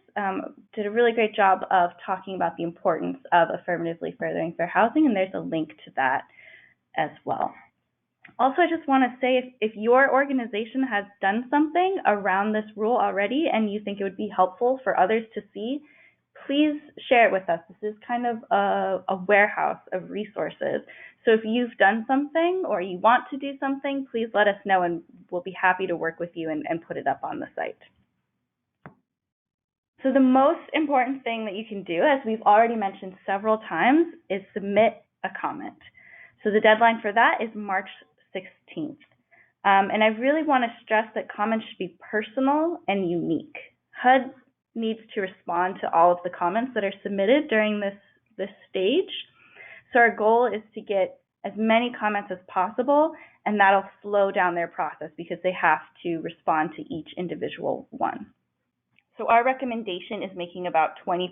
did a really great job of talking about the importance of affirmatively furthering fair housing, and there's a link to that as well. Also, I just want to say if your organization has done something around this rule already and you think it would be helpful for others to see, please share it with us. This is kind of a warehouse of resources. So if you've done something or you want to do something, please let us know and we'll be happy to work with you and put it up on the site. So the most important thing that you can do, as we've already mentioned several times, is submit a comment. So the deadline for that is March 16th. And I really want to stress that comments should be personal and unique. HUD needs to respond to all of the comments that are submitted during this stage. So our goal is to get as many comments as possible, and that'll slow down their process because they have to respond to each individual one. So our recommendation is making about 20%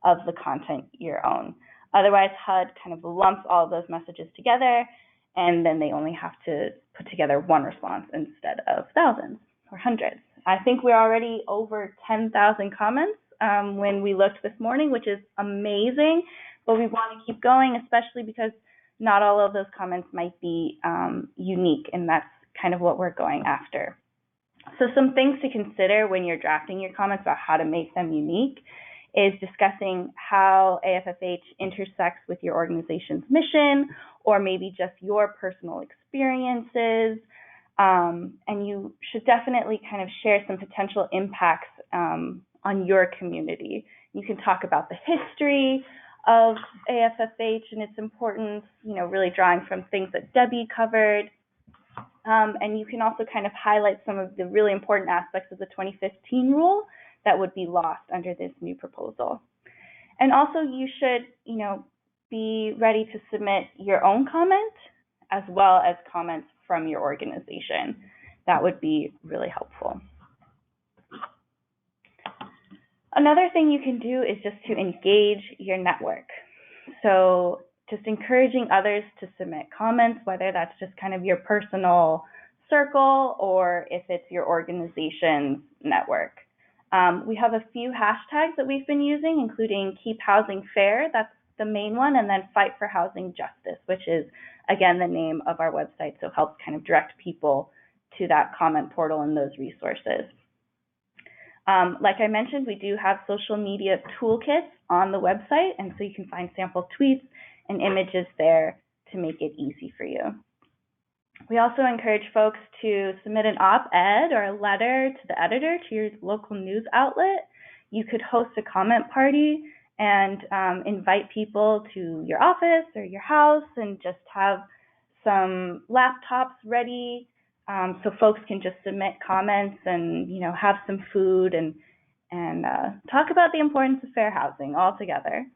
of the content your own. Otherwise, HUD kind of lumps all of those messages together, and then they only have to put together one response instead of thousands or hundreds. I think we're already over 10,000 comments when we looked this morning, which is amazing, but we want to keep going, especially because not all of those comments might be unique, and that's kind of what we're going after. So some things to consider when you're drafting your comments about how to make them unique is discussing how AFFH intersects with your organization's mission, or maybe just your personal experiences. And you should definitely kind of share some potential impacts on your community. You can talk about the history of AFFH and its importance, really drawing from things that Debbie covered. And you can also kind of highlight some of the really important aspects of the 2015 rule that would be lost under this new proposal. And also you should, be ready to submit your own comment as well as comments from your organization. That would be really helpful. Another thing you can do is just to engage your network. So just encouraging others to submit comments, whether that's just kind of your personal circle or if it's your organization's network. We have a few hashtags that we've been using, including Keep Housing Fair, that's the main one, and then Fight for Housing Justice, which is, again, the name of our website, so it helps kind of direct people to that comment portal and those resources. Like I mentioned, we do have social media toolkits on the website, and so you can find sample tweets and images there to make it easy for you. We also encourage folks to submit an op-ed or a letter to the editor to your local news outlet. You could host a comment party and invite people to your office or your house and just have some laptops ready so folks can just submit comments and have some food and talk about the importance of fair housing all together.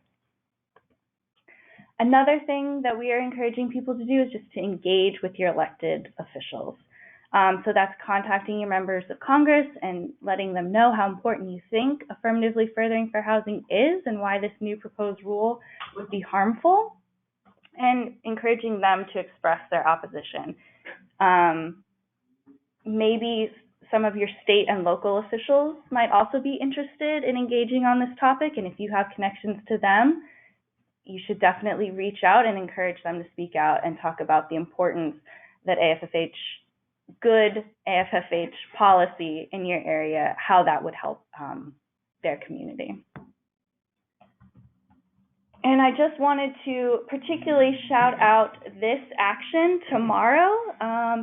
Another thing that we are encouraging people to do is just to engage with your elected officials. So that's contacting your members of Congress and letting them know how important you think affirmatively furthering fair housing is and why this new proposed rule would be harmful, and encouraging them to express their opposition. Maybe some of your state and local officials might also be interested in engaging on this topic, and if you have connections to them, you should definitely reach out and encourage them to speak out and talk about the importance that good AFFH policy in your area, how that would help their community. And I just wanted to particularly shout out this action tomorrow.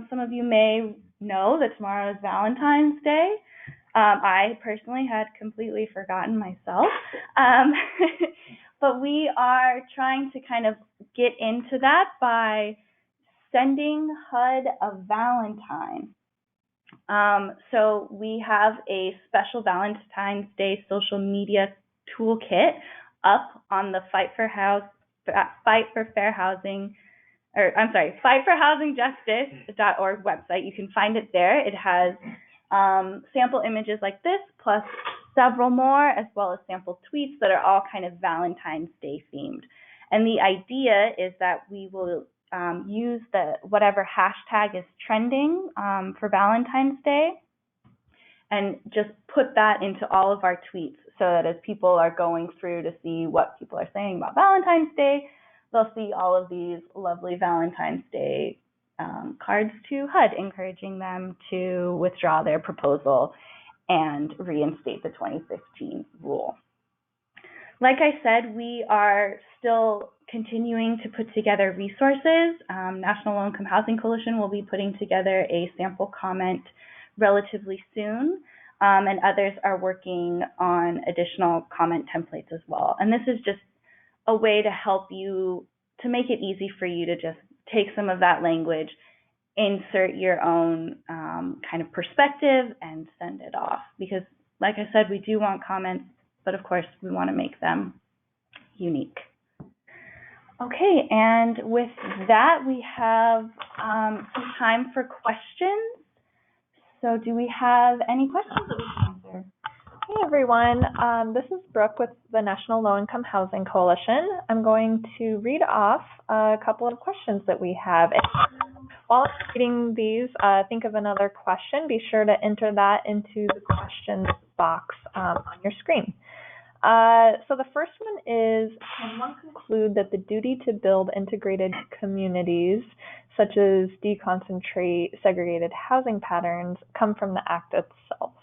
Some of you may know that tomorrow is Valentine's Day. I personally had completely forgotten myself. But we are trying to kind of get into that by sending HUD a Valentine. So we have a special Valentine's Day social media toolkit up on the Fight for FightForHousingJustice.org website. You can find it there. It has sample images like this, plus several more, as well as sample tweets that are all kind of Valentine's Day themed. And the idea is that we will use whatever hashtag is trending for Valentine's Day, and just put that into all of our tweets so that as people are going through to see what people are saying about Valentine's Day, they'll see all of these lovely Valentine's Day cards to HUD, encouraging them to withdraw their proposal and reinstate the 2015 rule. Like I said, we are still continuing to put together resources. National Low Income Housing Coalition will be putting together a sample comment relatively soon, and others are working on additional comment templates as well. And this is just a way to help you, to make it easy for you to just take some of that language, insert your own kind of perspective, and send it off. Because, like I said, we do want comments, but of course we want to make them unique. Okay, and with that, we have some time for questions. So do we have any questions that we can answer? Hey everyone, this is Brooke with the National Low Income Housing Coalition. I'm going to read off a couple of questions that we have. And while I'm reading these, think of another question. Be sure to enter that into the questions box on your screen. So the first one is, can one conclude that the duty to build integrated communities, such as deconcentrate segregated housing patterns, come from the act itself?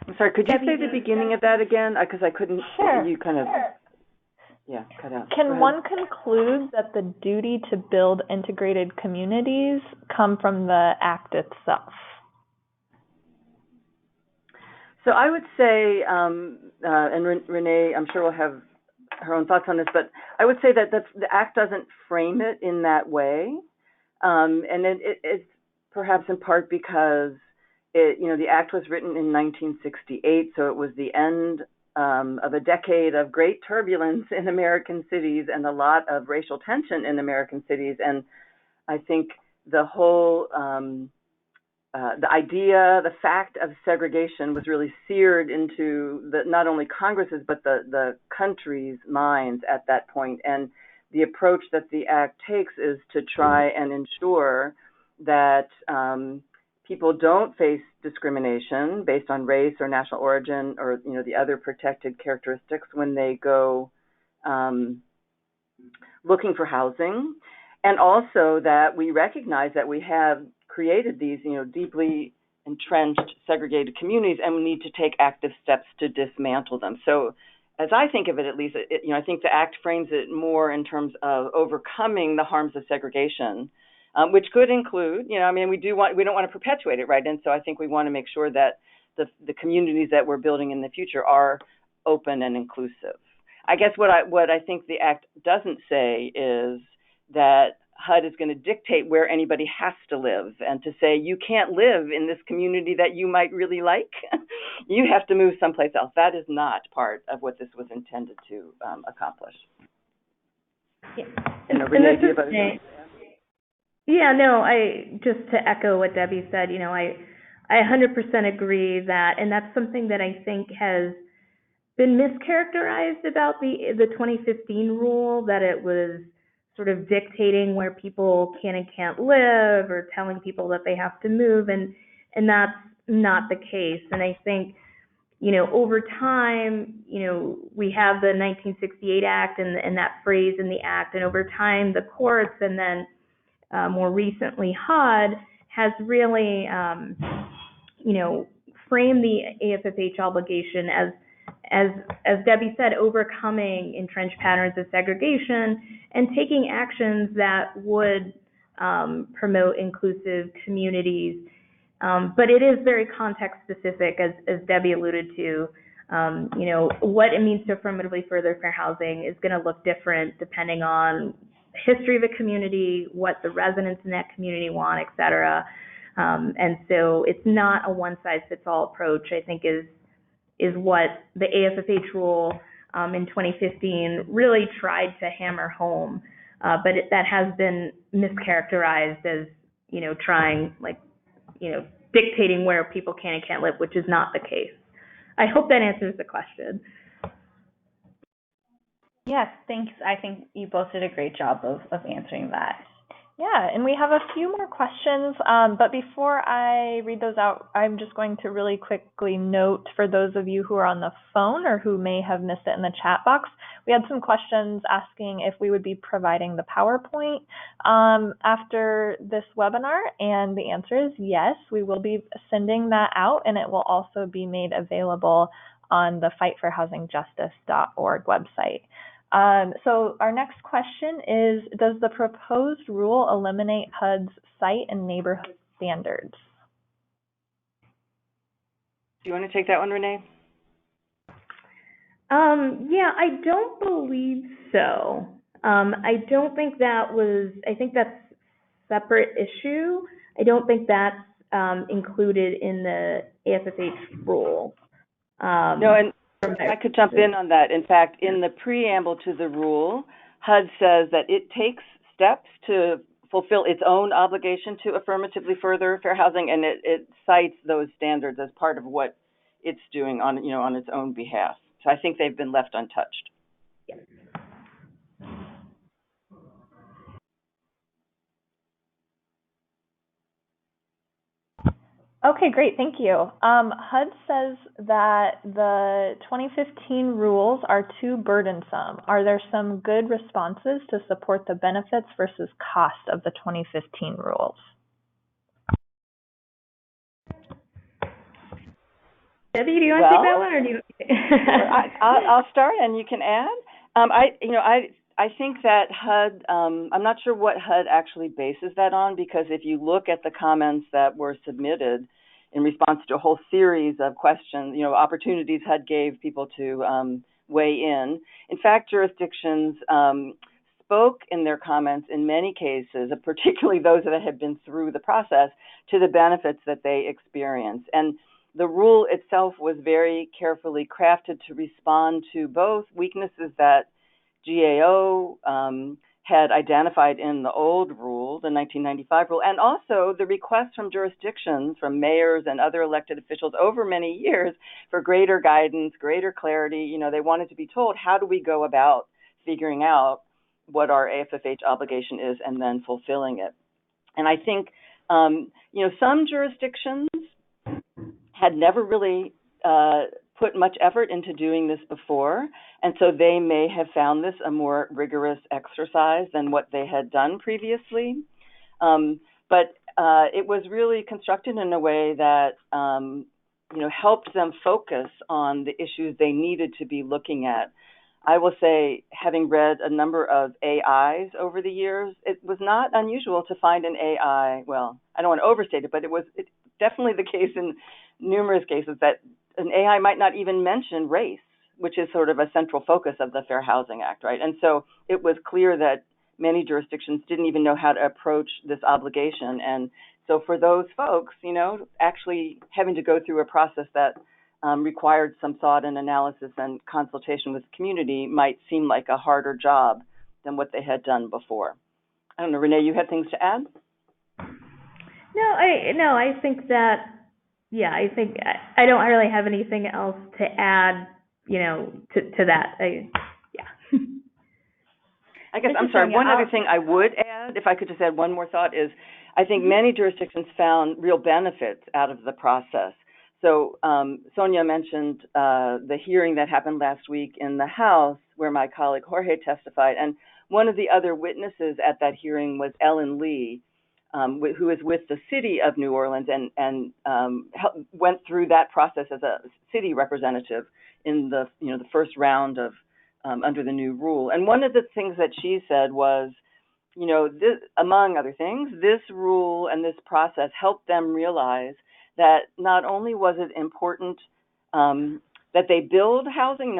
I'm sorry, could you say the beginning of that again? Because I couldn't, Sure. you kind of, yeah, cut out. Can one conclude that the duty to build integrated communities come from the act itself? So I would say, and Renee, I'm sure will have her own thoughts on this, but I would say that the Act doesn't frame it in that way, and it's perhaps in part because the Act was written in 1968, so it was the end of a decade of great turbulence in American cities and a lot of racial tension in American cities, and I think the whole the idea, the fact of segregation was really seared into not only Congress's, but the country's minds at that point. And the approach that the Act takes is to try and ensure that people don't face discrimination based on race or national origin or, the other protected characteristics when they go looking for housing. And also that we recognize that we have created these, deeply entrenched segregated communities, and we need to take active steps to dismantle them. So, as I think of it, at least, I think the Act frames it more in terms of overcoming the harms of segregation, which could include, we don't want to perpetuate it, right? And so I think we want to make sure that the communities that we're building in the future are open and inclusive. I guess what I think the Act doesn't say is that HUD is going to dictate where anybody has to live and to say, you can't live in this community that you might really like. You have to move someplace else. That is not part of what this was intended to accomplish. Yeah. Renee, do you have other Yeah, no, just to echo what Debbie said, I 100% agree that, and that's something that I think has been mischaracterized about the 2015 rule, that it was sort of dictating where people can and can't live or telling people that they have to move, and that's not the case. And I think, over time, we have the 1968 Act and that phrase in the Act, and over time the courts and then more recently HUD has really, framed the AFFH obligation as Debbie said, overcoming entrenched patterns of segregation and taking actions that would promote inclusive communities. But it is very context specific, as Debbie alluded to. What it means to affirmatively further fair housing is going to look different depending on the history of a community, what the residents in that community want, et cetera. And so it's not a one-size-fits-all approach, I think, is what the AFFH rule in 2015 really tried to hammer home. But that has been mischaracterized as, trying, dictating where people can and can't live, which is not the case. I hope that answers the question. Yes, thanks. I think you both did a great job of answering that. Yeah, and we have a few more questions, but before I read those out, I'm just going to really quickly note for those of you who are on the phone or who may have missed it in the chat box, we had some questions asking if we would be providing the PowerPoint after this webinar, and the answer is yes, we will be sending that out, and it will also be made available on the fightforhousingjustice.org website. So our next question is, does the proposed rule eliminate HUD's site and neighborhood standards? Do you want to take that one, Renee? Yeah, I don't believe so. I don't think that was, I think that's a separate issue. I don't think that's included in the AFFH rule. No, and I could jump in on that. In fact, in the preamble to the rule, HUD says that it takes steps to fulfill its own obligation to affirmatively further fair housing, and it cites those standards as part of what it's doing on, on its own behalf. So I think they've been left untouched. Yes. Okay, great, thank you. HUD says that the 2015 rules are too burdensome. Are there some good responses to support the benefits versus cost of the 2015 rules? Debbie, do you want to take that one, or do you? I'll start, and you can add. I think that HUD, I'm not sure what HUD actually bases that on, because if you look at the comments that were submitted in response to a whole series of questions, opportunities HUD gave people to weigh in. In fact, jurisdictions spoke in their comments in many cases, particularly those that had been through the process, to the benefits that they experience. And the rule itself was very carefully crafted to respond to both weaknesses that GAO had identified in the old rule, the 1995 rule, and also the requests from jurisdictions, from mayors and other elected officials over many years for greater guidance, greater clarity. They wanted to be told, how do we go about figuring out what our AFFH obligation is and then fulfilling it? And I think, some jurisdictions had never really put much effort into doing this before, and so they may have found this a more rigorous exercise than what they had done previously. But it was really constructed in a way that helped them focus on the issues they needed to be looking at. I will say, having read a number of AIs over the years, it was not unusual to find an AI, well, I don't want to overstate it, but it's definitely the case in numerous cases that an AI might not even mention race, which is sort of a central focus of the Fair Housing Act, right? And so it was clear that many jurisdictions didn't even know how to approach this obligation. And so for those folks, actually having to go through a process that required some thought and analysis and consultation with the community might seem like a harder job than what they had done before. I don't know, Renee, you had things to add? No, I think that, yeah, I think I don't really have anything else to add, to that. I guess, I'm sorry, one other thing I would add, if I could just add one more thought, is I think many jurisdictions found real benefits out of the process. So Sonia mentioned the hearing that happened last week in the House where my colleague Jorge testified, and one of the other witnesses at that hearing was Ellen Lee, who is with the city of New Orleans and went through that process as a city representative in the the first round of under the new rule. And one of the things that she said was, this, among other things, this rule and this process helped them realize that not only was it important that they build housing,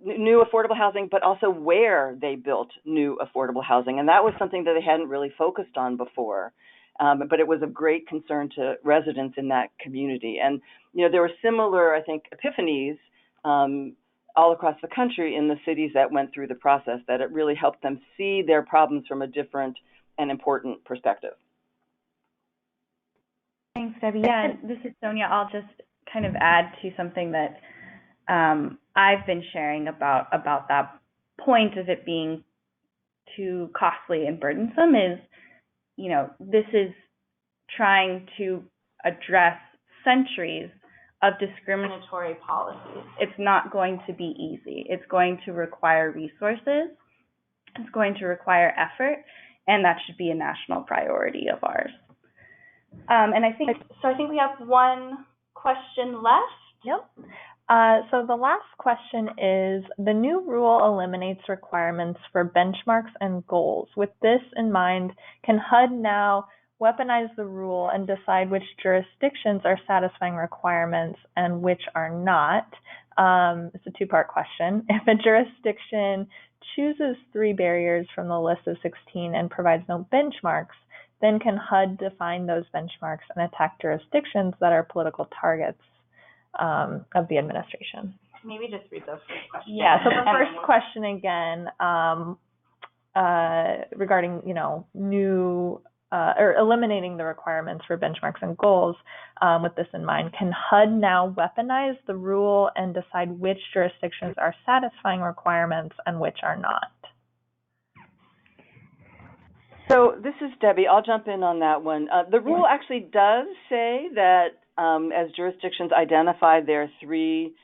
new affordable housing, but also where they built new affordable housing. And that was something that they hadn't really focused on before. But it was of great concern to residents in that community. And, there were similar, I think, epiphanies all across the country in the cities that went through the process, that it really helped them see their problems from a different and important perspective. Thanks, Debbie. Yeah, this is Sonia. I'll just kind of add to something that I've been sharing about that point of it being too costly and burdensome is this is trying to address centuries of discriminatory policies. It's not going to be easy. It's going to require resources. It's going to require effort, and that should be a national priority of ours. And I think we have one question left. Yep. So the last question is, the new rule eliminates requirements for benchmarks and goals. With this in mind, can HUD now weaponize the rule and decide which jurisdictions are satisfying requirements and which are not? It's a two-part question. If a jurisdiction chooses 3 barriers from the list of 16 and provides no benchmarks, then can HUD define those benchmarks and attack jurisdictions that are political targets of the administration? Maybe just read those first questions. Yeah, so the first question again, regarding, new or eliminating the requirements for benchmarks and goals, with this in mind, can HUD now weaponize the rule and decide which jurisdictions are satisfying requirements and which are not? So this is Debbie. I'll jump in on that one. The rule actually does say that as jurisdictions identify their 3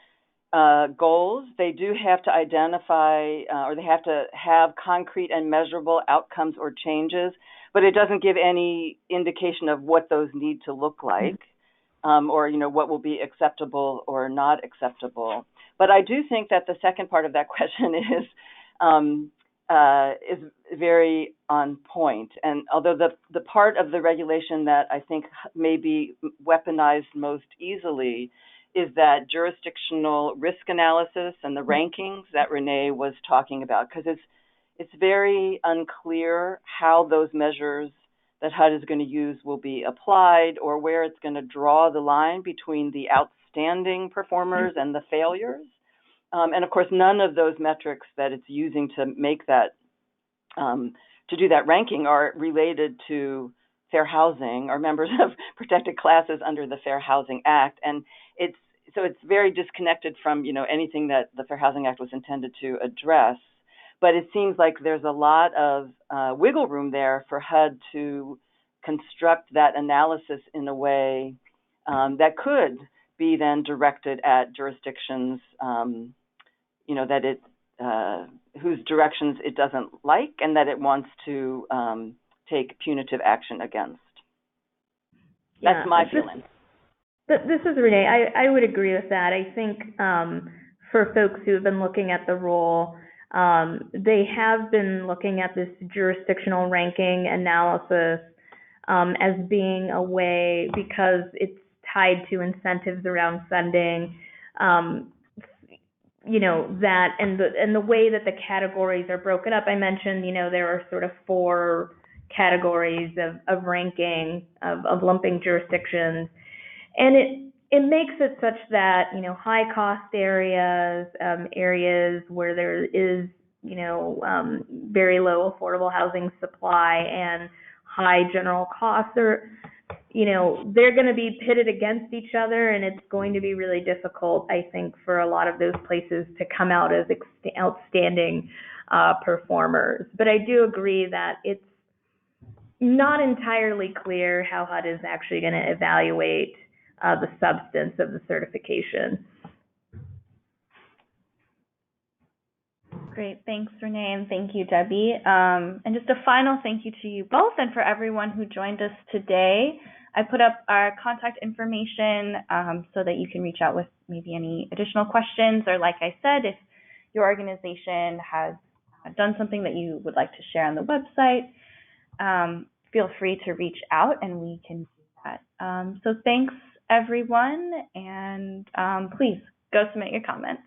goals, they do have to identify or they have to have concrete and measurable outcomes or changes, but it doesn't give any indication of what those need to look like, or what will be acceptable or not acceptable. But I do think that the second part of that question is very on point. And although the part of the regulation that I think may be weaponized most easily is that jurisdictional risk analysis and the rankings that Renee was talking about, because it's very unclear how those measures that HUD is going to use will be applied, or where it's going to draw the line between the outstanding performers and the failures. And of course, none of those metrics that it's using to make that, to do that ranking are related to fair housing or members of protected classes under the Fair Housing Act. And it's very disconnected from, anything that the Fair Housing Act was intended to address. But it seems like there's a lot of wiggle room there for HUD to construct that analysis in a way that could be then directed at jurisdictions, that it whose directions it doesn't like and that it wants to take punitive action against. That's my feeling. This is Renee. I would agree with that. I think for folks who have been looking at the rule, they have been looking at this jurisdictional ranking analysis as being a way, because it's tied to incentives around funding, that and the way that the categories are broken up. I mentioned, there are sort of 4 categories of ranking, of lumping jurisdictions. And it makes it such that, high cost areas, areas where there is, very low affordable housing supply and high general costs are, they're going to be pitted against each other, and it's going to be really difficult, I think, for a lot of those places to come out as outstanding performers. But I do agree that it's not entirely clear how HUD is actually going to evaluate the substance of the certification. Great, thanks Renee, and thank you Debbie. And just a final thank you to you both and for everyone who joined us today. I put up our contact information so that you can reach out with maybe any additional questions, or like I said, if your organization has done something that you would like to share on the website, feel free to reach out and we can do that. So thanks everyone, and please go submit your comments.